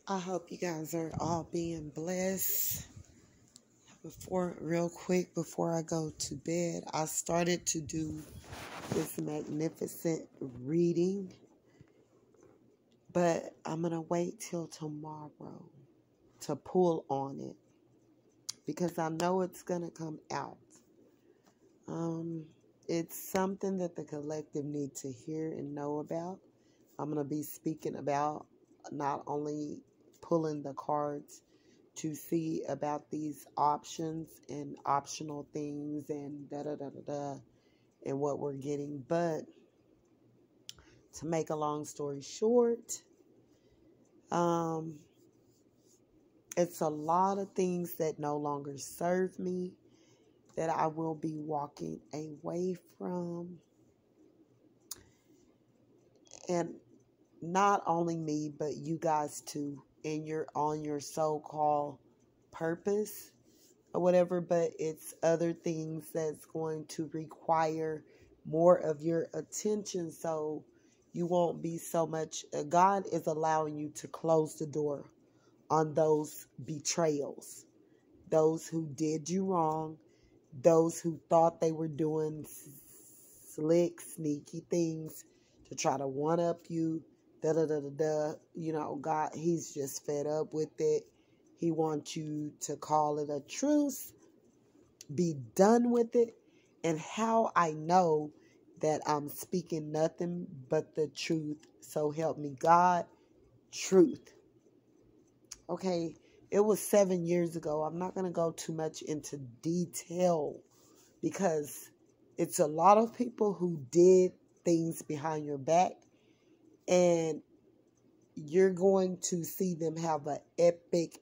I hope you guys are all being blessed. Real quick, before I go to bed, I started to do this magnificent reading, but I'm going to wait till tomorrow to pull on it because I know it's going to come out. It's something that the collective need to hear and know about. I'm going to be speaking about not only pulling the cards to see about these options and optional things and and what we're getting, but to make a long story short, it's a lot of things that no longer serve me that I will be walking away from. And not only me, but you guys too, on your so-called purpose or whatever, but it's other things that's going to require more of your attention, so you won't be so much. God is allowing you to close the door on those betrayals, those who did you wrong, those who thought they were doing slick, sneaky things to try to one-up you, God, he's just fed up with it. He wants you to call it a truce, be done with it. And how I know that I'm speaking nothing but the truth, so help me God, truth. Okay, it was 7 years ago. I'm not going to go too much into detail because it's a lot of people who did things behind your back, and you're going to see them have an epic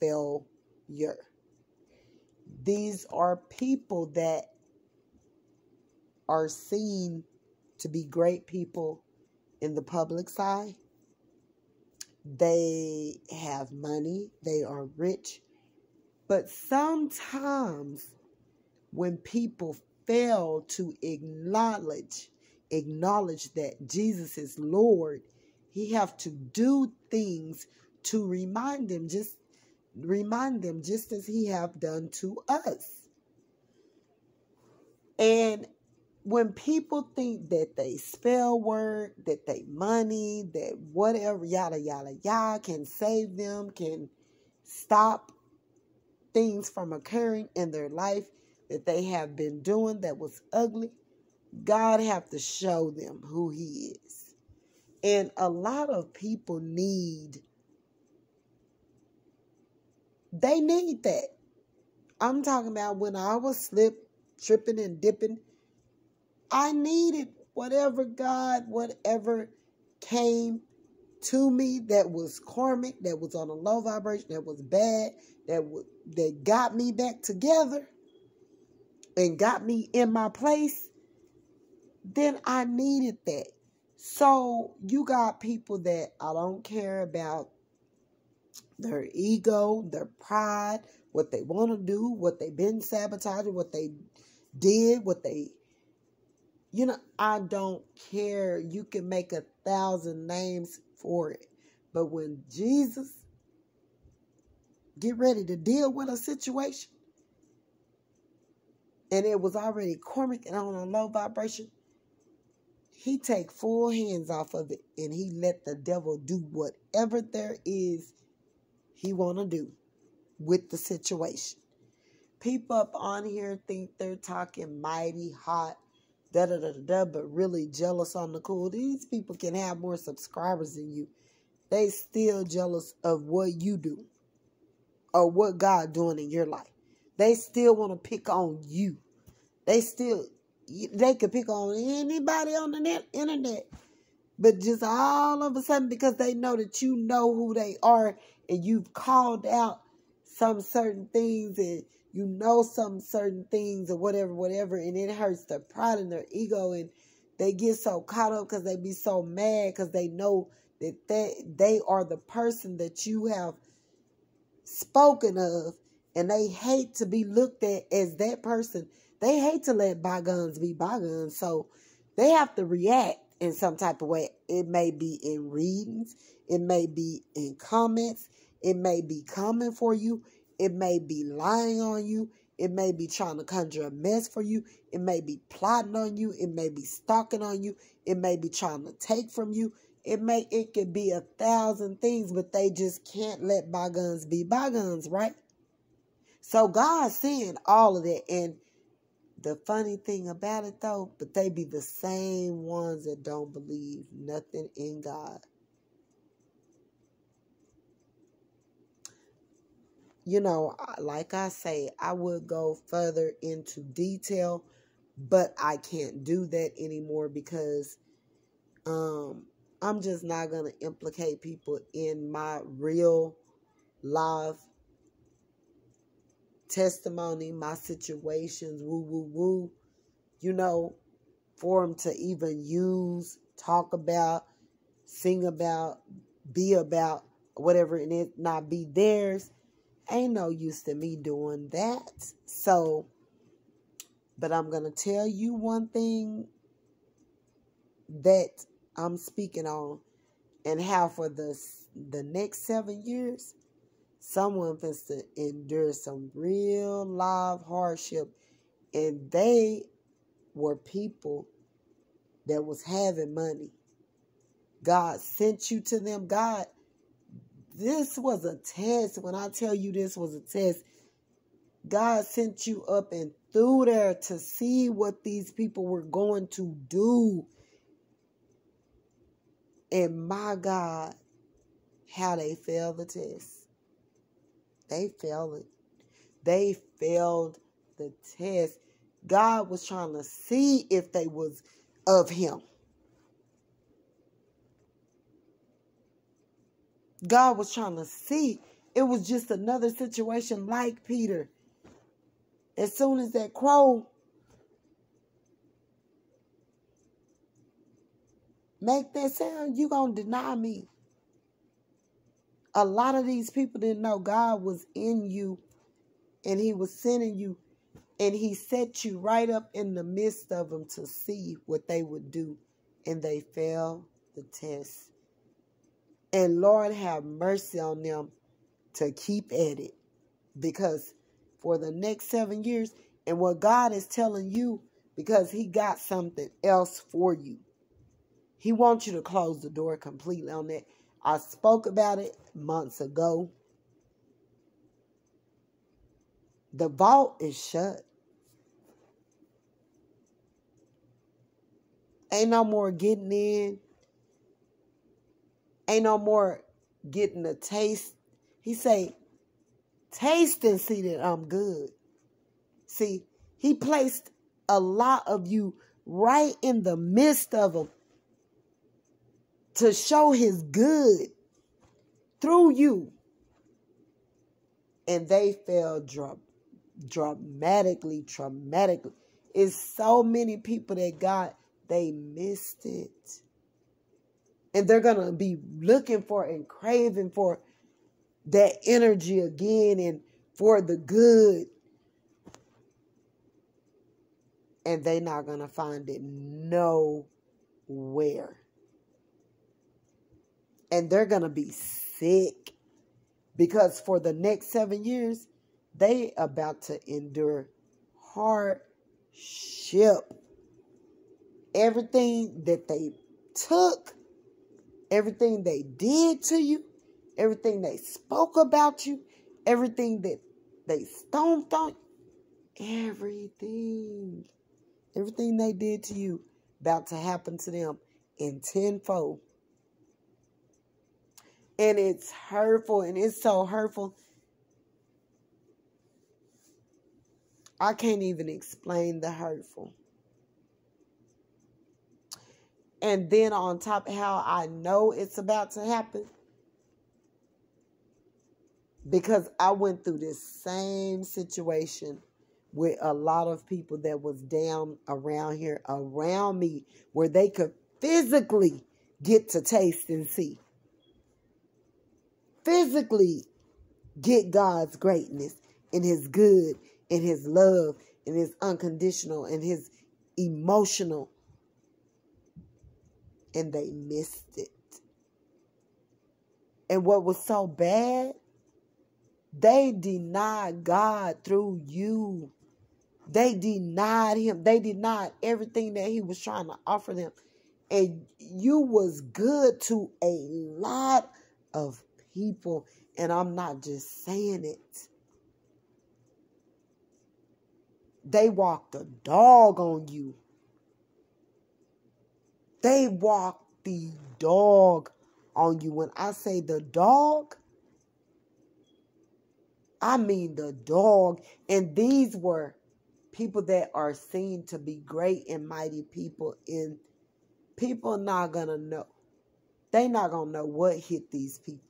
failure. These are people that are seen to be great people in the public's eye. They have money. They are rich. But sometimes when people fail to acknowledge that Jesus is Lord, he have to do things to remind them just as he have done to us. And when people think that they spell work, that they money, that whatever, yada, yada, yada, can save them, can stop things from occurring in their life that they have been doing that was ugly, God have to show them who he is. And a lot of people need that. I'm talking about when I was tripping and dipping, I needed whatever came to me that was karmic, that was on a low vibration, that was bad, that got me back together and got me in my place. Then I needed that. So you got people that I don't care about their ego, their pride, what they want to do, what they've been sabotaging, what they did, I don't care. You can make 1,000 names for it. But when Jesus get ready to deal with a situation, and it was already karmic and on a low vibration, he take full hands off of it, and he let the devil do whatever there is he want to do with the situation. People up on here think they're talking mighty hot, but really jealous on the cool. These people can have more subscribers than you. They still jealous of what you do or what God doing in your life. They still want to pick on you. They could pick on anybody on the internet, but just all of a sudden, because they know that you know who they are and you've called out some certain things and you know some certain things or whatever, and it hurts their pride and their ego, and they get so caught up because they be so mad because they know that they are the person that you have spoken of, and they hate to be looked at as that person. They hate to let bygones be bygones, so they have to react. in some type of way. It may be in readings. It may be in comments. It may be coming for you. It may be lying on you. It may be trying to conjure a mess for you. It may be plotting on you. It may be stalking on you. It may be trying to take from you. It could be 1,000 things, but they just can't let bygones be bygones, right? So God's seeing all of that. And the funny thing about it, though, but they be the same ones that don't believe nothing in God. You know, like I say, I would go further into detail, but I can't do that anymore because I'm just not going to implicate people in my real live testimony, my situations, woo, you know, for them to even use, talk about, sing about, be about, whatever, and it not be theirs. Ain't no use to me doing that. So, but I'm going to tell you one thing that I'm speaking on, and how for the next 7 years, someone has to endure some real live hardship. And they were people that was having money. God sent you to them. This was a test. When I tell you this was a test, God sent you up and through there to see what these people were going to do. And my God, how they failed the test. They failed it. They failed the test. God was trying to see if they was of him. God was trying to see. It was just another situation like Peter. As soon as that crow make that sound, you gonna deny me. A lot of these people didn't know God was in you and he was sending you, and he set you right up in the midst of them to see what they would do, and they failed the test. And Lord have mercy on them to keep at it, because for the next 7 years, and what God is telling you, because he got something else for you. He wants you to close the door completely on that. I spoke about it months ago. The vault is shut. Ain't no more getting in. Ain't no more getting a taste. He say, taste and see that I'm good. See, he placed a lot of you right in the midst of them to show his good through you. And they fell dramatically. It's so many people that they missed it. And they're going to be looking for and craving for that energy again and for the good. And they're not going to find it nowhere. And they're going to be sick. Because for the next 7 years, they about to endure hardship. Everything that they took, everything they did to you, everything they spoke about you, everything that they stomped on, everything they did to you about to happen to them in tenfold. And it's hurtful, and it's so hurtful. I can't even explain the hurtful. And then on top of how I know it's about to happen, because I went through this same situation with a lot of people that was down around here, around me, where they could physically get to taste and see. Physically get God's greatness and his good and his love and his unconditional and his emotional. and they missed it. And what was so bad, they denied God through you. They denied him. They denied everything that he was trying to offer them. And you was good to a lot of people. And I'm not just saying it. They walked the dog on you. They walked the dog on you. When I say the dog, I mean the dog. And these were people that are seen to be great and mighty people. And people not going to know. They not going to know what hit these people.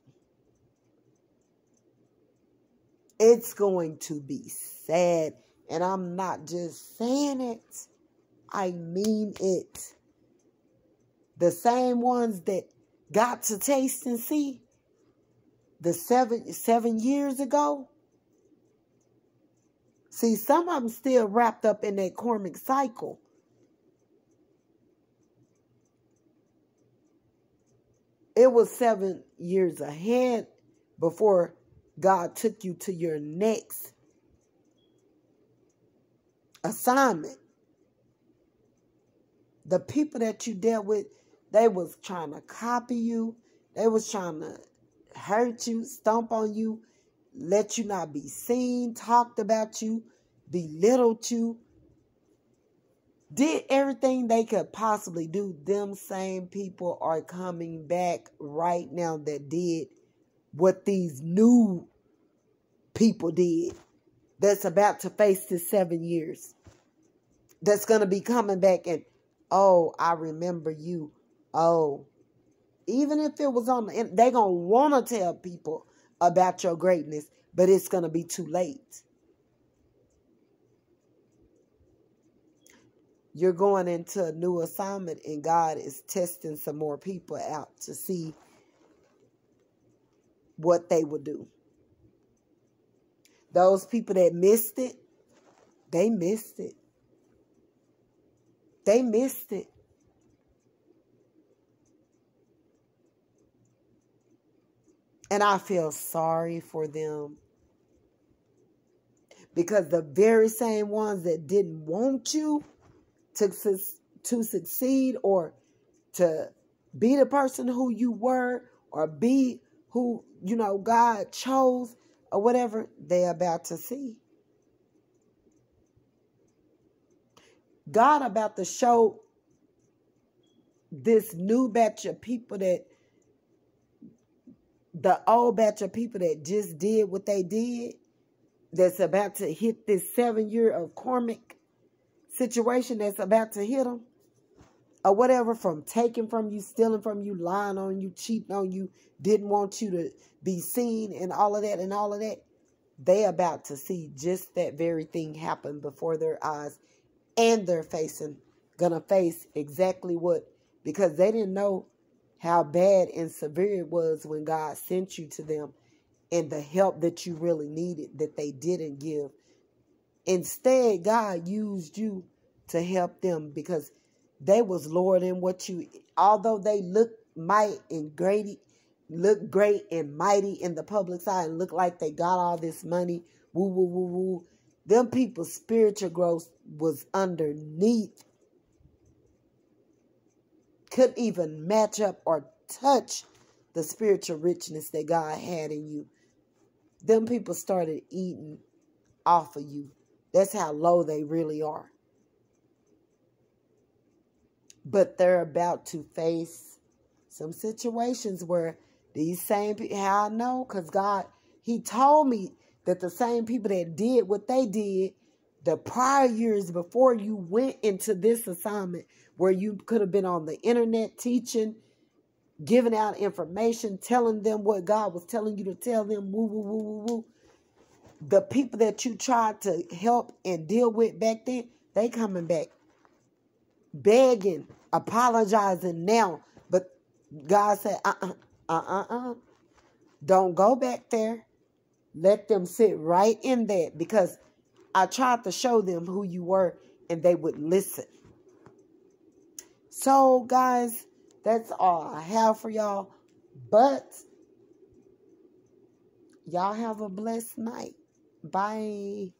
It's going to be sad. And I'm not just saying it. I mean it. The same ones that got to taste and see the seven years ago. See, some of them still wrapped up in that karmic cycle. It was 7 years ahead before God took you to your next assignment. The people that you dealt with, they was trying to copy you. They was trying to hurt you, stomp on you, let you not be seen, talked about you, belittled you. Did everything they could possibly do. Them same people are coming back right now that did what these new people did. That's about to face this 7 years. That's going to be coming back and, oh, I remember you. Oh, even if it was on the internet, they're going to want to tell people about your greatness, but it's going to be too late. You're going into a new assignment and God is testing some more people out to see what they will do. Those people that missed it, they missed it. They missed it. And I feel sorry for them. Because the very same ones that didn't want you to succeed or to be the person who you were or be who, God chose or whatever, they're about to see. God about to show this new batch of people that the old batch of people that just did what they did, that's about to hit this 7 year of karmic situation that's about to hit them, or whatever, from taking from you, stealing from you, lying on you, cheating on you, didn't want you to be seen and all of that, they about to see just that very thing happen before their eyes, and they're gonna face exactly what, because they didn't know how bad and severe it was when God sent you to them and the help that you really needed that they didn't give. Instead, God used you to help them because they was lower than what you, although they look great and mighty in the public side and look like they got all this money, woo, woo, woo, woo. Them people's spiritual growth was underneath. Couldn't even match up or touch the spiritual richness that God had in you. Them people started eating off of you. That's how low they really are. But they're about to face some situations where these same people, how I know? Because God, He told me that the same people that did what they did the prior years before you went into this assignment, where you could have been on the internet teaching, giving out information, telling them what God was telling you to tell them, woo, woo, woo, woo, woo. The people that you tried to help and deal with back then, they coming back begging, apologizing now. But God said, don't go back there. Let them sit right in there, because I tried to show them who you were and they would listen. So, guys, That's all I have for y'all. But y'all have a blessed night. Bye.